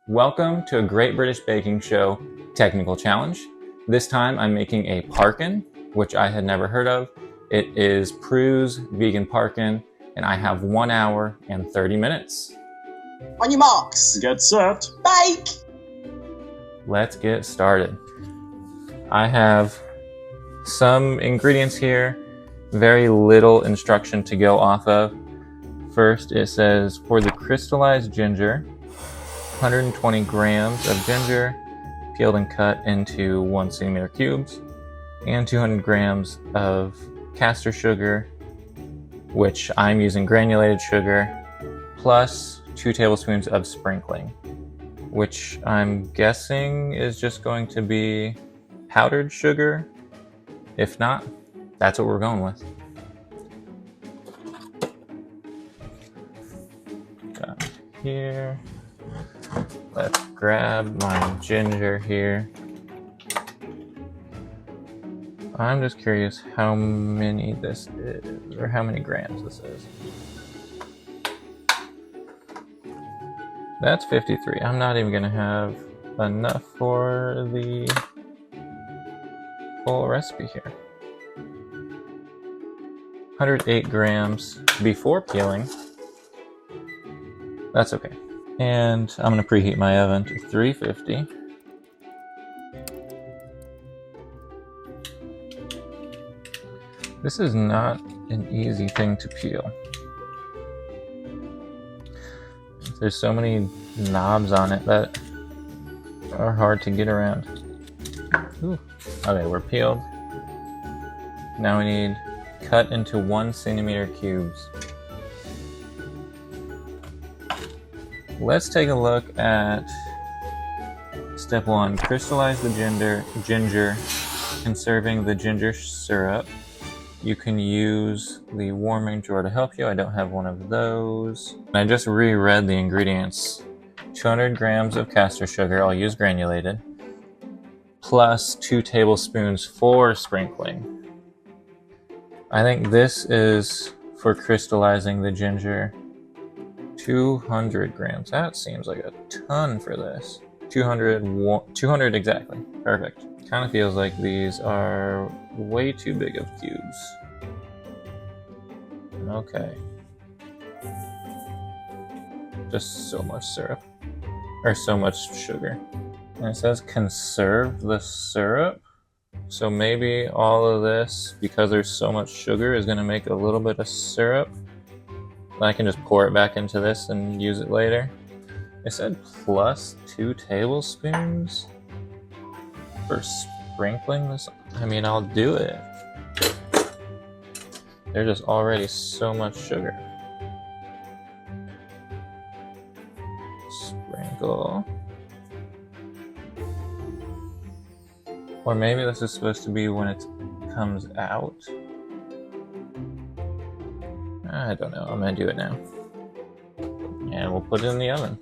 Welcome to a Great British Baking Show technical challenge. This time I'm making a Parkin, which I had never heard of. It is Prunes vegan Parkin, and I have 1 hour and 30 minutes. On your marks, Get set. bake! Let's get started. I have some ingredients here, very little instruction to go off of. First, it says for the crystallized ginger, 120 grams of ginger, peeled and cut into 1 centimeter cubes, and 200 grams of caster sugar, which I'm using granulated sugar, plus 2 tablespoons of sprinkling, which I'm guessing is just going to be powdered sugar. If not, that's what we're going with. Got here. Let's grab my ginger here. I'm just curious how many this is, or how many grams this is. That's 53. I'm not even gonna have enough for the full recipe here. 108 grams before peeling. That's okay. And I'm going to preheat my oven to 350. This is not an easy thing to peel. There's so many knobs on it that are hard to get around. Ooh. Okay, we're peeled. Now we need cut into 1 centimeter cubes. Let's take a look at step 1, crystallize the ginger, conserving the ginger syrup. You can use the warming drawer to help you. I don't have one of those. I just reread the ingredients. 200 grams of caster sugar, I'll use granulated, plus 2 tablespoons for sprinkling. I think this is for crystallizing the ginger. 200 grams. That seems like a ton for this. 200 exactly. Perfect. Kind of feels like these are way too big of cubes. Okay. Just so much syrup. Or so much sugar. And it says conserve the syrup. So maybe all of this, because there's so much sugar, is going to make a little bit of syrup. I can just pour it back into this and use it later. It said plus 2 tablespoons for sprinkling this. I mean, I'll do it. There's just already so much sugar. Sprinkle. Or maybe this is supposed to be when it comes out. I don't know, I'm gonna do it now. And we'll put it in the oven.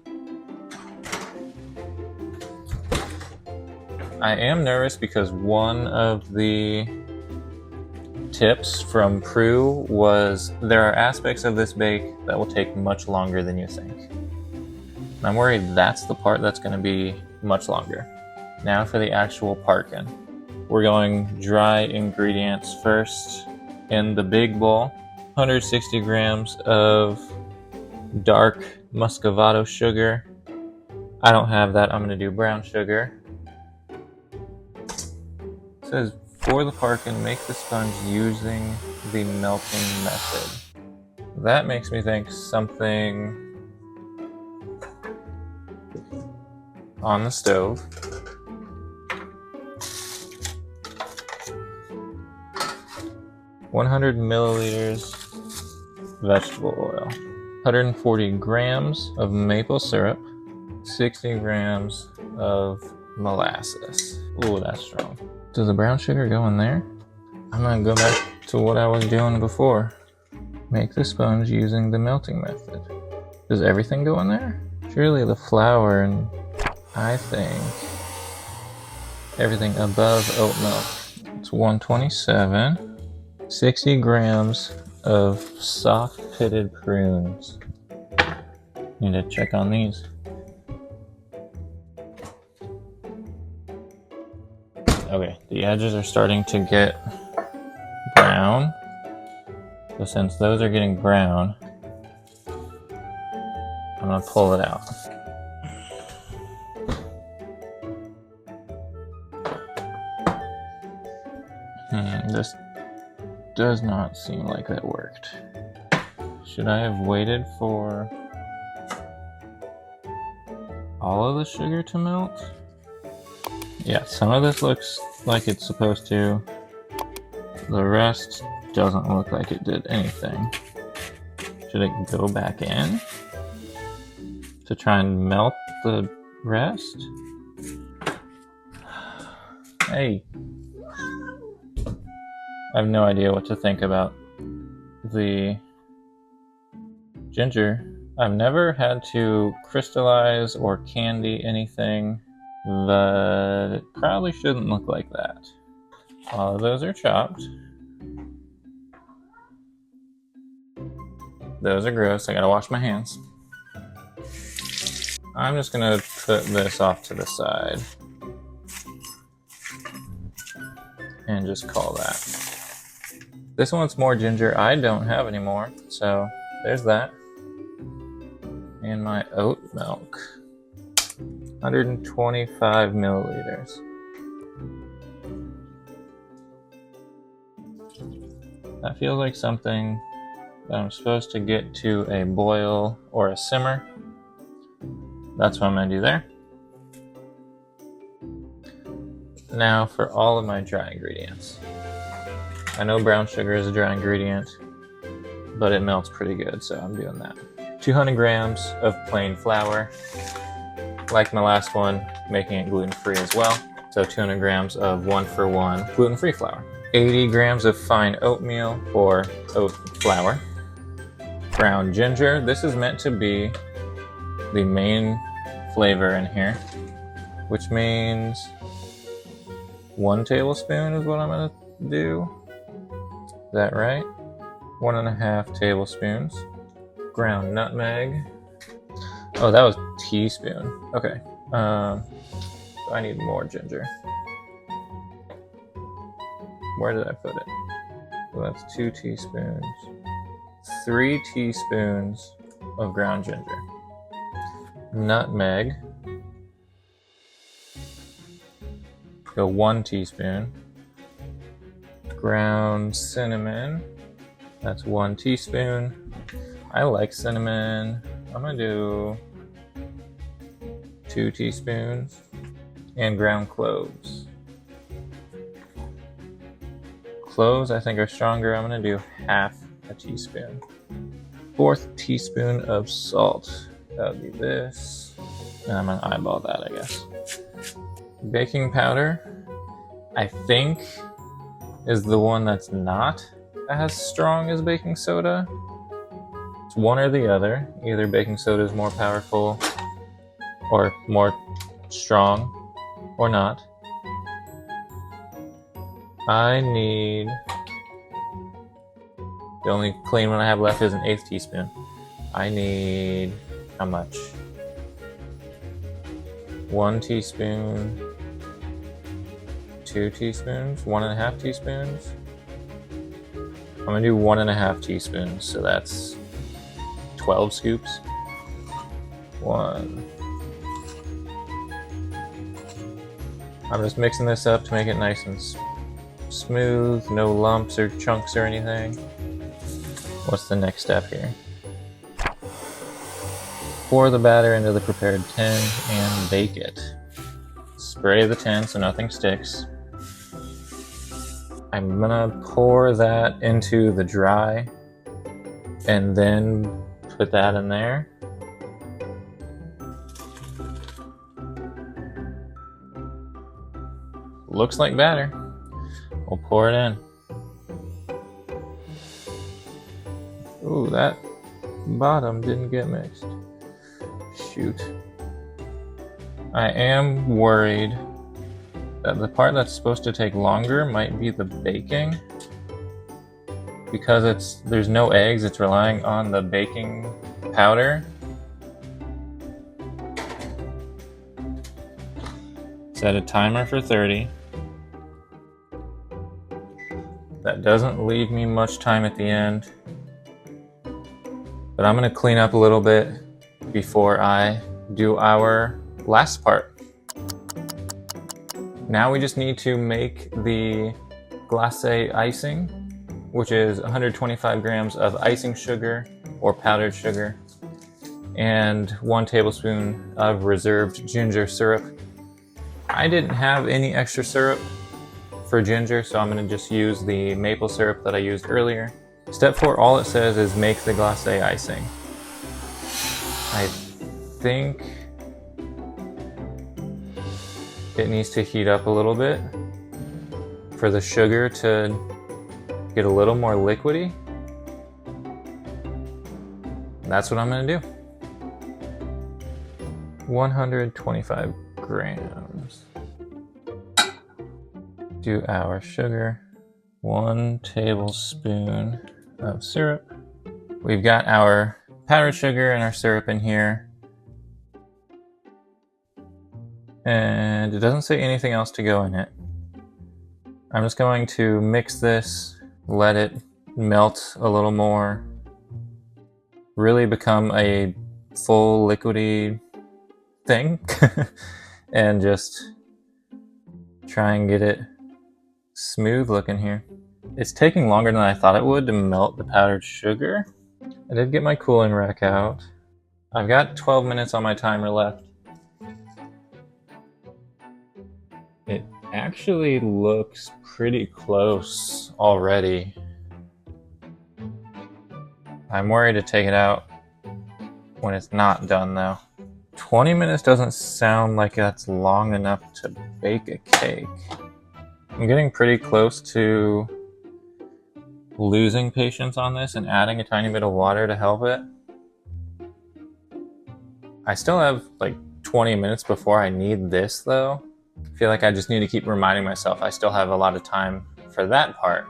I am nervous because one of the tips from Prue was there are aspects of this bake that will take much longer than you think. I'm worried that's the part that's gonna be much longer. Now for the actual Parkin. We're going dry ingredients first in the big bowl. 160 grams of dark muscovado sugar. I don't have that, I'm going to do brown sugar. It says, for the Parkin, make the sponge using the melting method. That makes me think something on the stove. $100 milliliters vegetable oil, 140 grams of maple syrup, 60 grams of molasses. Ooh, that's strong. Does the brown sugar go in there? I'm gonna go back to what I was doing before. Make the sponge using the melting method. Does everything go in there? Surely the flour and I think everything above oat milk. It's 127. 60 grams of soft pitted prunes. Need to check on these. Okay, the edges are starting to get brown. So since those are getting brown, I'm gonna pull it out. This does not seem like that worked. Should I have waited for all of the sugar to melt? Yeah, some of this looks like it's supposed to. The rest doesn't look like it did anything. Should it go back in to try and melt the rest? Hey. I have no idea what to think about the ginger. I've never had to crystallize or candy anything, but it probably shouldn't look like that. All of those are chopped. Those are gross. I gotta wash my hands. I'm just gonna put this off to the side and just call that. This one's more ginger I don't have anymore, so there's that. And my oat milk, 125 milliliters. That feels like something that I'm supposed to get to a boil or a simmer. That's what I'm gonna do there. Now for all of my dry ingredients. I know brown sugar is a dry ingredient, but it melts pretty good, so I'm doing that. 200 grams of plain flour. Like my last one, making it gluten-free as well. So 200 grams of 1-for-1 gluten-free flour. 80 grams of fine oatmeal or oat flour. Ground ginger. This is meant to be the main flavor in here, which means 1 tablespoon is what I'm gonna do. Is that right? 1.5 tablespoons. Ground nutmeg. Oh, that was teaspoon. Okay. I need more ginger. Where did I put it? So that's 2 teaspoons. 3 teaspoons of ground ginger. Nutmeg. Go 1 teaspoon. Ground cinnamon. That's 1 teaspoon. I like cinnamon. I'm gonna do 2 teaspoons. And ground cloves. Cloves I think are stronger. I'm gonna do half a teaspoon. 1/4 teaspoon of salt. That would be this. And I'm gonna eyeball that, I guess. Baking powder, I think, is the one that's not as strong as baking soda. It's one or the other. Either baking soda is more powerful or more strong or not. I need, the only clean one I have left is an 1/8 teaspoon. I need, how much? 1 teaspoon, 2 teaspoons, 1.5 teaspoons. I'm gonna do 1.5 teaspoons, so that's 12 scoops. 1. I'm just mixing this up to make it nice and smooth, no lumps or chunks or anything. What's the next step here? Pour the batter into the prepared tin and bake it. Spray the tin so nothing sticks. I'm gonna pour that into the dry and then put that in there. Looks like batter. We'll pour it in. Ooh, that bottom didn't get mixed. Shoot. I am worried that the part that's supposed to take longer might be the baking. Because there's no eggs, it's relying on the baking powder. Set a timer for 30. That doesn't leave me much time at the end. But I'm gonna clean up a little bit before I do our last part. Now we just need to make the glace icing, which is 125 grams of icing sugar or powdered sugar and 1 tablespoon of reserved ginger syrup. I didn't have any extra syrup for ginger, so I'm going to just use the maple syrup that I used earlier. Step 4, all it says is make the glace icing. I think it needs to heat up a little bit for the sugar to get a little more liquidy. That's what I'm going to do. 125 grams. Do our sugar. 1 tablespoon of syrup. We've got our powdered sugar and our syrup in here. And it doesn't say anything else to go in it. I'm just going to mix this, let it melt a little more, really become a full liquidy thing, and just try and get it smooth looking here. It's taking longer than I thought it would to melt the powdered sugar. I did get my cooling rack out. I've got 12 minutes on my timer left. It actually looks pretty close already. I'm worried to take it out when it's not done though. 20 minutes doesn't sound like that's long enough to bake a cake. I'm getting pretty close to losing patience on this and adding a tiny bit of water to help it. I still have like 20 minutes before I need this though. I feel like I just need to keep reminding myself I still have a lot of time for that part.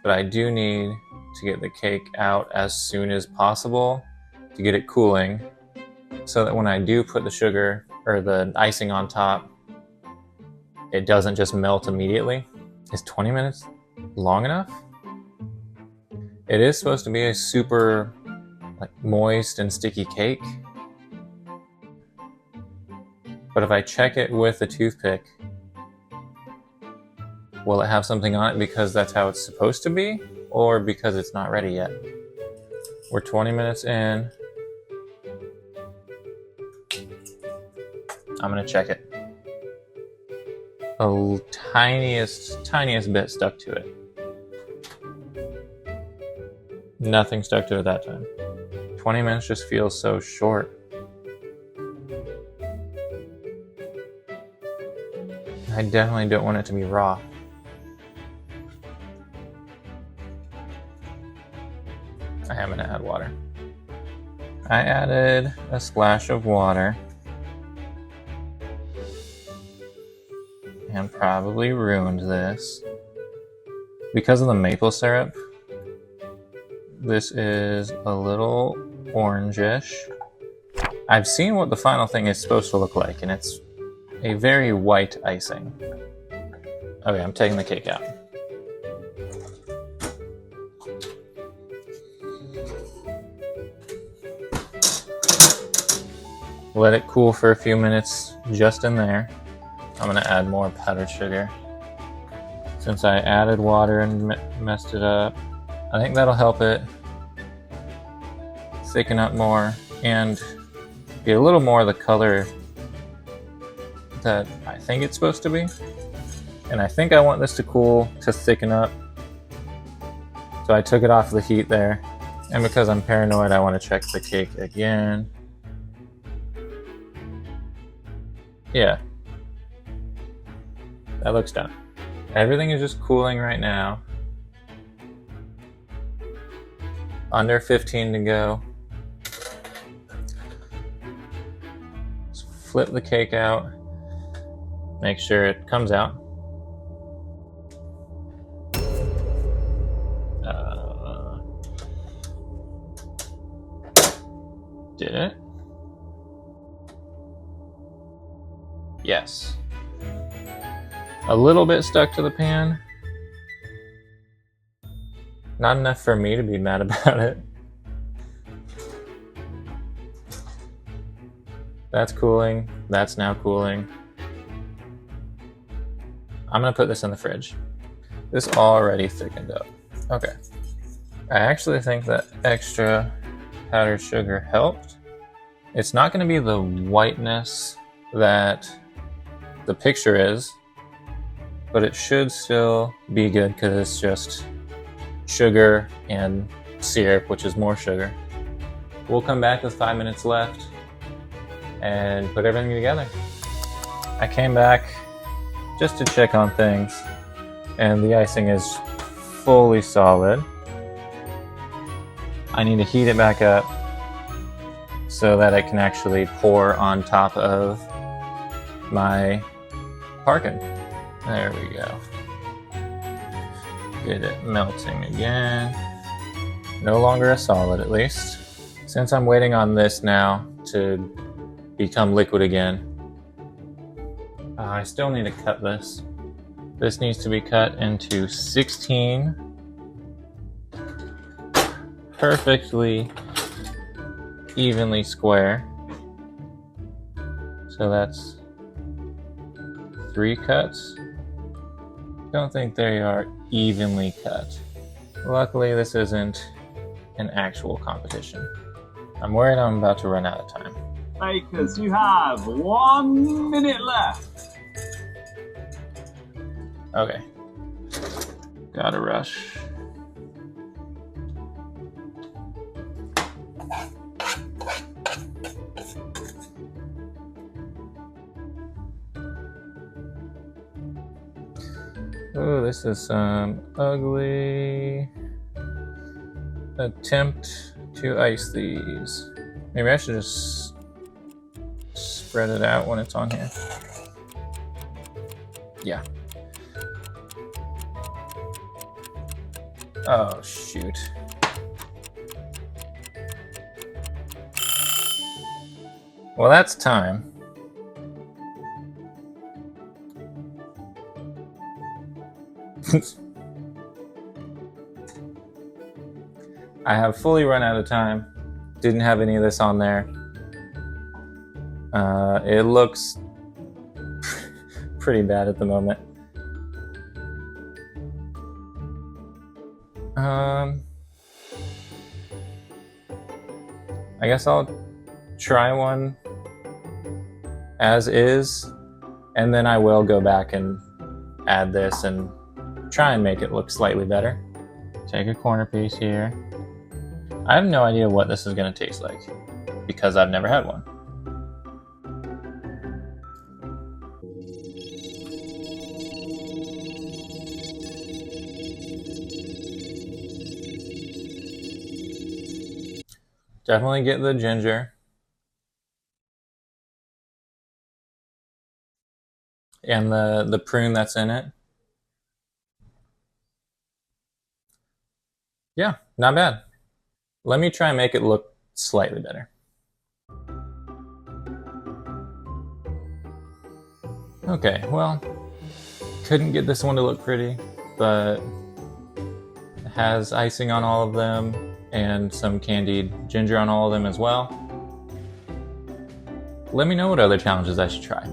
But I do need to get the cake out as soon as possible to get it cooling, so that when I do put the sugar or the icing on top, it doesn't just melt immediately. Is 20 minutes long enough? It is supposed to be a super like moist and sticky cake. But if I check it with a toothpick, will it have something on it because that's how it's supposed to be, or because it's not ready yet? We're 20 minutes in. I'm gonna check it. A tiniest bit stuck to it. Nothing stuck to it that time. 20 minutes just feels so short. I definitely don't want it to be raw. I am gonna add water. I added a splash of water and probably ruined this. Because of the maple syrup, this is a little orangish. I've seen what the final thing is supposed to look like, and it's a very white icing. Okay, I'm taking the cake out. Let it cool for a few minutes just in there. I'm gonna add more powdered sugar. Since I added water and messed it up, I think that'll help it thicken up more and get a little more of the color that I think it's supposed to be. And I think I want this to cool to thicken up. So I took it off the heat there. And because I'm paranoid, I want to check the cake again. Yeah. That looks done. Everything is just cooling right now. Under 15 to go. Just flip the cake out. Make sure it comes out. Did it? Yes. A little bit stuck to the pan. Not enough for me to be mad about it. That's cooling. That's now cooling. I'm gonna put this in the fridge. This already thickened up. Okay. I actually think that extra powdered sugar helped. It's not gonna be the whiteness that the picture is, but it should still be good because it's just sugar and syrup, which is more sugar. We'll come back with 5 minutes left and put everything together. I came back just to check on things, and the icing is fully solid. I need to heat it back up so that it can actually pour on top of my Parkin. There we go. Get it melting again. No longer a solid, at least. Since I'm waiting on this now to become liquid again, I still need to cut this. This needs to be cut into 16 perfectly evenly square. So that's 3 cuts. Don't think they are evenly cut. Luckily, this isn't an actual competition. I'm worried I'm about to run out of time. Bakers, you have 1 minute left. Okay. Gotta rush. Oh, this is some ugly attempt to ice these. Maybe I should just spread it out when it's on here. Yeah. Oh, shoot. Well, that's time. I have fully run out of time. Didn't have any of this on there. It looks pretty bad at the moment. I guess I'll try one as is, and then I will go back and add this and try and make it look slightly better. Take a corner piece here. I have no idea what this is going to taste like because I've never had one. Definitely get the ginger. And the prune that's in it. Yeah, not bad. Let me try and make it look slightly better. Okay, well, couldn't get this one to look pretty, but it has icing on all of them and some candied ginger on all of them as well. Let me know what other challenges I should try.